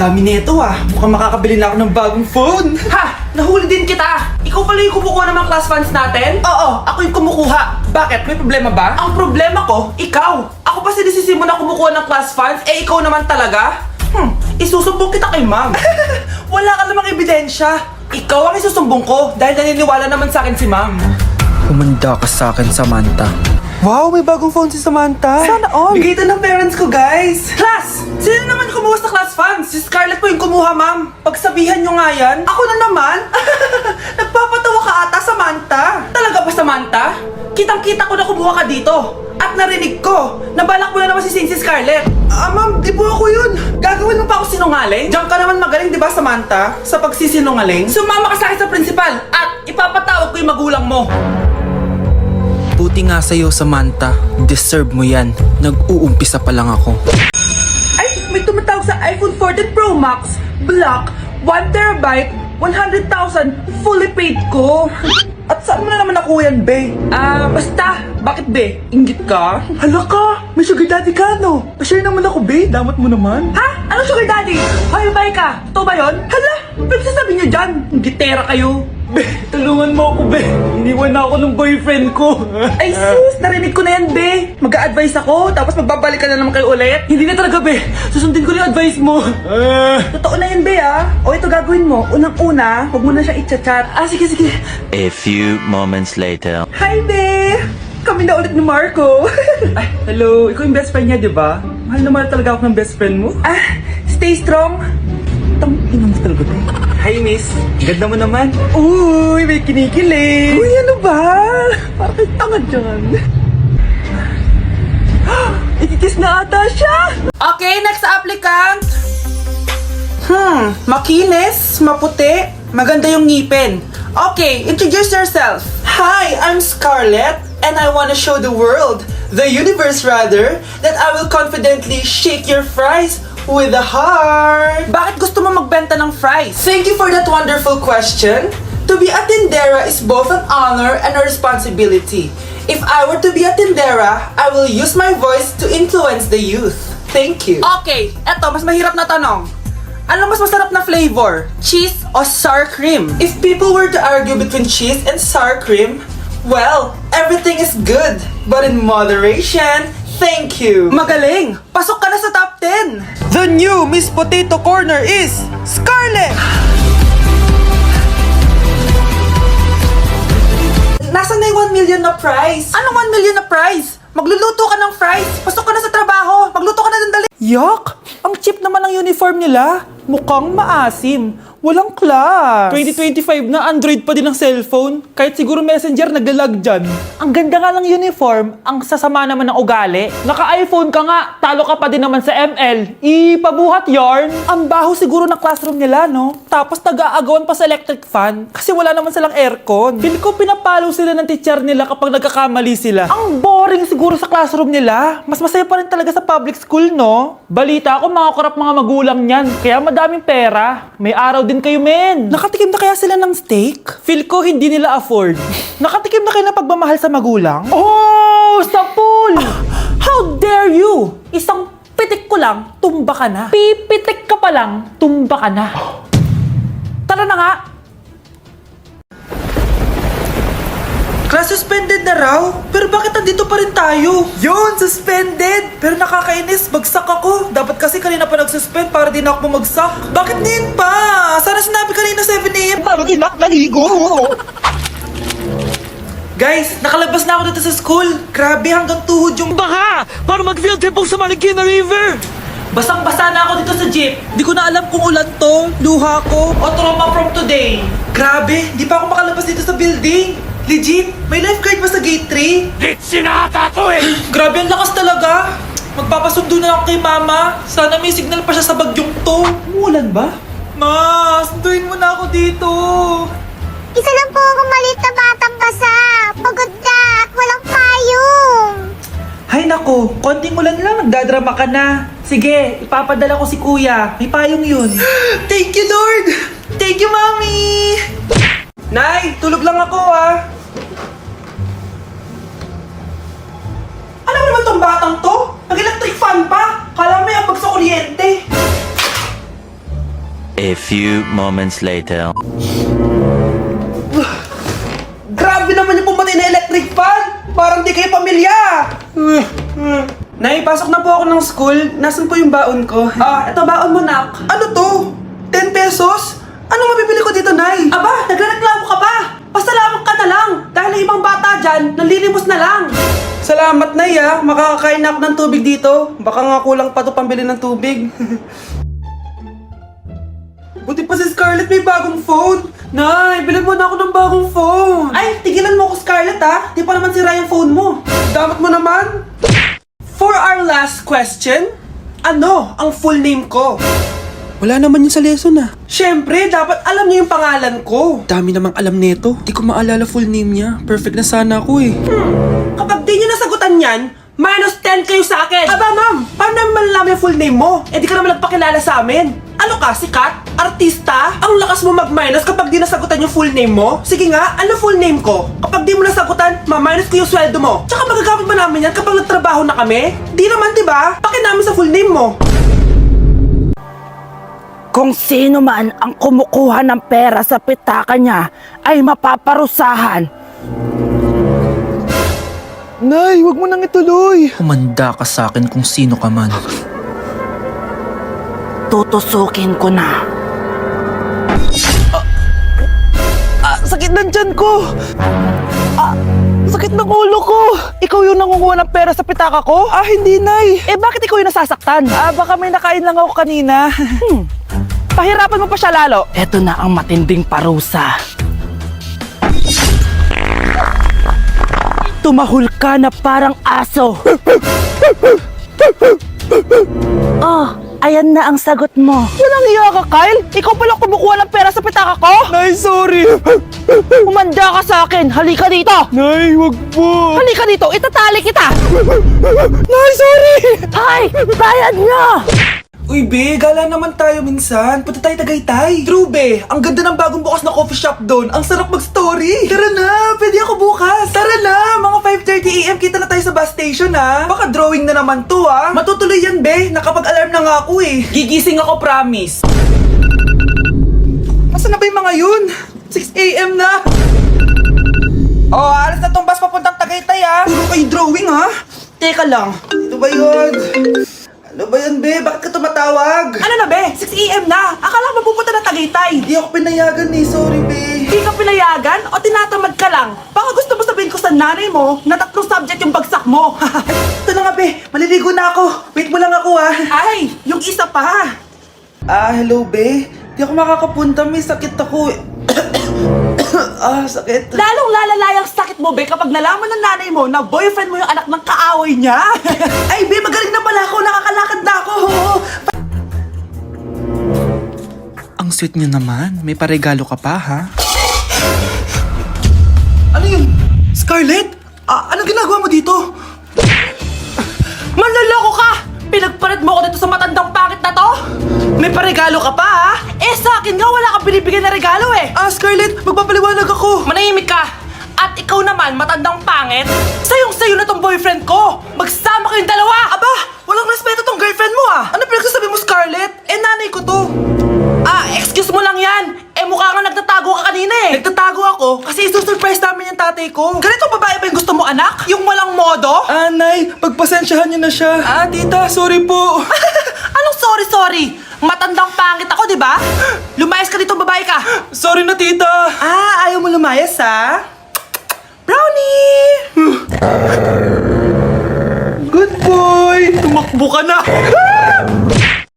dami nito ah. Mukhang makakabili na ako ng bagong phone. Ha! Nahuli din kita! Ikaw pala yung kumukuha ng mga class funds natin? Oo, ako yung kumukuha. Bakit? May problema ba? Ang problema ko, ikaw! Ako pa sinisisi mo na kumukuha ng class funds, eh ikaw naman talaga? Isusumbong kita kay ma'am. Wala ka namang ebidensya. Ikaw ang isusumbong ko dahil naniniwala naman sa akin si ma'am. Humanda ka sa akin, Samantha. Wow, may bagong phone si Samantha. Sana all. Bigay ito ng parents ko, guys. Class! Sino naman kumuha sa class funds? Si Scarlett po yung kumuha, ma'am. Pagsabihan nyo nga yan. Ako na naman? Nagpapatawa ka ata, Samantha. Talaga ba, Samantha? Kitang-kita ko na kumuha ka dito. At narinig ko, nabalak mo na naman si Scarlett. Ma'am, di po ako yun. Gagawin mo pa ako sinungaling? Diyan ka naman magaling, di ba, Samantha? Sa pagsisinungaling? Sumama ka sa akin sa principal at ipapatawag ko yung magulang mo. Buti nga sa'yo, Samantha. Deserve mo yan. Nag-uumpisa pa lang ako. Ay, may tumatawag sa iPhone 14 Pro Max. Black, 1TB, 100,000, fully paid ko. At saan mo na naman nakuha yan, be? Basta. Bakit, be? Inggit ka? Hala ka! May sugar daddy ka, no? Pa-share naman ako, be. Damat mo naman. Ha? Anong sugar daddy? Hoy, bay ka. Totoo ba yun? Hala! Pwede sasabihin niyo dyan. Inggitera kayo. Be, tulungan mo ako, be. Iniwan na ako ng boyfriend ko. Ay, sus! Narinig ko na yan, be. Mag-a-advise ako, tapos magbabalik ka na naman kayo ulit. Hindi na talaga, be. Susundin ko na yung advice mo. Totoo na yan, be, ah. O, ito gagawin mo. Unang-una, huwag mo na siya i-chat. Sige, sige. A few moments later. Hi, be! Kami na ulit ni Marco. Ay, hello. Ikaw yung best friend niya, di ba? Mahal na mahal talaga ako ng best friend mo. Stay strong. Tang-ina mo talaga, be. Hi, miss. Ganda mo naman. Uy, may kinikilig. Uy, ano ba? Parang kayo tanga dyan. Ikikiss na ata siya. Okay, next applicant. Makinis, maputi, maganda yung ngipin. Okay, introduce yourself. Hi, I'm Scarlett, and I want to show the world, the universe rather, that I will confidently shake your fries with a heart. Bakit gusto mo magbenta ng fries? Thank you for that wonderful question. To be a tindera is both an honor and a responsibility. If I were to be a tindera, I will use my voice to influence the youth. Thank you. Okay, eto, mas mahirap na tanong. Ano mas masarap na flavor? Cheese o sour cream? If people were to argue between cheese and sour cream, well, everything is good, but in moderation. Thank you. Magaling! Pasok ka na sa top 10! The new Miss Potato Corner is Scarlett! Nasaan na yung 1 million na prize? Anong 1 million na prize? Magluluto ka ng fries. Pasok ka na sa trabaho. Magluto ka na ng dali. Yuck! Ang cheap naman ng uniform nila. Mukhang maasim. Walang class. 2025 na, Android pa din ang cellphone. Kahit siguro Messenger naglalag dyan. Ang ganda nga ng uniform, ang sasama naman ng ugali. Naka-iPhone ka nga, talo ka pa din naman sa ML. Ipabuhat yarn. Ang baho siguro ng classroom nila, no? Tapos nag-aagawan pa sa electric fan kasi wala naman silang aircon. Feel ko pinapalo sila ng teacher nila kapag nagkakamali sila. Ang boring siguro sa classroom nila. Mas masaya pa rin talaga sa public school, no? Balita ko, mga korap mga magulang niyan. Kaya madaming pera. May araw din kayo, men. Nakatikim na kaya sila ng steak? Feel ko hindi nila afford. Nakatikim na kayo ng pagmamahal sa magulang? Oh, sa pool! How dare you? Isang pitik ko lang, tumba ka na. Pipitik ka pa lang, tumba ka na. Tara na nga. Class suspended na raw? Pero bakit andito pa rin tayo? Yun, suspended! Pero nakakainis, bagsak ako. Dapat kasi kanina pa nag-suspend para di na ako bumagsak. Bakit din pa? Sana sinabi kanina 7 AM. Para di na naligo. Guys, nakalabas na ako dito sa school. Grabe, hanggang tuhod yung baha! Para mag-field trip sa Marikina River! Basang-basa na ako dito sa jeep. Di ko na alam kung ulan to, luha ko, o trauma from today. Grabe, di pa ako makalabas dito sa building. Legit, may lifeguard ba sa gate 3? Sinata ko eh! Grabe, ang lakas talaga. Magpapasundo na ako kay mama. Sana may signal pa siya sa bagyong to. Umulan ba? Ma, sunduin mo na ako dito. Isa lang po akong maliit na batang basa. Pagod na at walang payong. Hay nako, konting ulan lang, nagdadrama ka na. Sige, ipapadala ko si kuya. May payong yun. Thank you, Lord! Thank you, Mommy! Nay, tulog lang ako ah. Ano naman tong batang to? Nag-electric fan pa. Kala may ambag sa kuryente. A few moments later. Grabe naman yung pumatay na electric fan! Parang di kayo pamilya! Nay, pasok na po ako ng school. Nasaan po yung baon ko? Eto baon mo, nak. Ano to? 10 pesos? Anong mabibili ko dito, Nay? Aba, nagreklamo ka pa! Pasalamat ka na lang! Dahil yung ibang bata dyan, nanlilimos na lang! Salamat, Nay, ah. Makakakain na ako ng tubig dito. Baka nga kulang pa to pambili ng tubig. Buti pa si Scarlett may bagong phone. Nay, bilhin mo na ako ng bagong phone. Ay, tigilan mo ako, Scarlett, ha? Di pa naman sira yung phone mo. Damat mo naman. For our last question, ano ang full name ko? Wala naman yun sa lesson, ah. Siyempre, dapat alam niyo yung pangalan ko. Dami namang alam nito. Di ko maalala full name niya. Perfect na sana ako, eh. Kapag di niyo nasagutan yan, minus 10 kayo sa akin. Aba, ma'am, paano naman malalaman yung full name mo? Eh, di ka naman nagpakilala sa amin. Ano ka, sikat? Artista? Ang lakas mo mag-minus kapag di nasagutan yung full name mo? Sige nga, ano full name ko? Kapag di mo nasagutan, ma-minus ko yung sweldo mo. Tsaka magagamit ba namin yan kapag nagtrabaho na kami? Di naman, diba? Pakin namin sa full name mo. Kung sino man ang kumukuha ng pera sa pitaka niya ay mapaparusahan. Nay, wag mo nang ituloy. Humanda ka sa akin kung sino ka man. Tutusukin ko na. Sakit ng tiyan ko. Sakit ng ulo ko. Ikaw yung nangunguha ng pera sa pitaka ko? Hindi, Nay. Eh, bakit ikaw yung nasasaktan? Baka may nakain lang ako kanina. Pahirapan mo pa siya lalo. Eto na ang matinding parusa. Tumahol ka na parang aso. Oh, ayan na ang sagot mo. Walang iya ka, Kyle. Ikaw pala kumukuha ng pera sa pitaka ko? Nay, sorry. Umanda ka sa akin. Halika dito. Nay, wag po. Halika dito. Itatali kita. Nay, sorry. Hay, bayad niyo. Uy, be, gala naman tayo minsan. Punta tayo Tagaytay. True, be. Ang ganda ng bagong bukas na coffee shop doon. Ang sarap mag-story. Tara na, pwede ako bukas. Tara na, mga 5:30 AM kita na tayo sa bus station, ha. Baka drawing na naman to, ha. Matutuloy yan, be. Nakapag-alarm na nga ako, eh. Gigising ako, promise. Nasaan na ba yung mga yun? 6 AM na. Oh, alas na tong bus papuntang Tagaytay, ha. Puro kayo drawing, ha. Teka lang. Ito ba yun? Ano ba yan, be? Bakit ka tumatawag? Ano na, be? 6 AM na. Akala mo pupunta na Tagaytay. Hindi ako pinayagan, eh. Sorry, be. Hindi ka pinayagan o tinatamad ka lang? Baka gusto mo sabihin ko sa nanay mo na 3 subject yung bagsak mo. Ito na nga, be. Maliligo na ako. Wait mo lang ako, ha. Ay, yung isa pa. Hello, be. Di ako makakapunta. May sakit ako, eh. Sakit. Lalong lalala yung sakit mo, be, kapag nalaman ng nanay mo na boyfriend mo yung anak ng kaaway niya. Ay, be, magaling na pala ako. Nakakalakad na ako. Ang sweet niyo naman. May paregalo ka pa, ha? Ano yun? Scarlett? Anong ginagawa mo dito? Manloloko ka! Pinagpalit mo ako dito sa matandang pangit na to? May paregalo ka pa, ha? Eh, sa akin nga wala kang binibigyan na regalo, eh. Scarlett, magpapaliwanag ako. Manahimik ka. At ikaw naman, matandang pangit, sayong-sayo na tong boyfriend ko. Magsama kayong dalawa. Aba, walang respeto tong girlfriend mo, ah. Ano pinagsasabi mo, Scarlett? Eh, nanay ko to. Excuse mo lang yan. Eh, mukha nga nagtatago ka kanina, eh. Nagtatago ako kasi isusurprise namin yung tatay ko. Ganitong babae ba yung gusto mo, anak? Yung walang modo? Nay, pagpasensyahan niyo na siya. Tita, sorry po. Anong sorry? Matandang pangit ako, di ba? Lumayas ka dito, babae ka. Sorry na, tita. Ayaw mo lumayas, ha? Brownie! Good boy! Tumakbo ka na!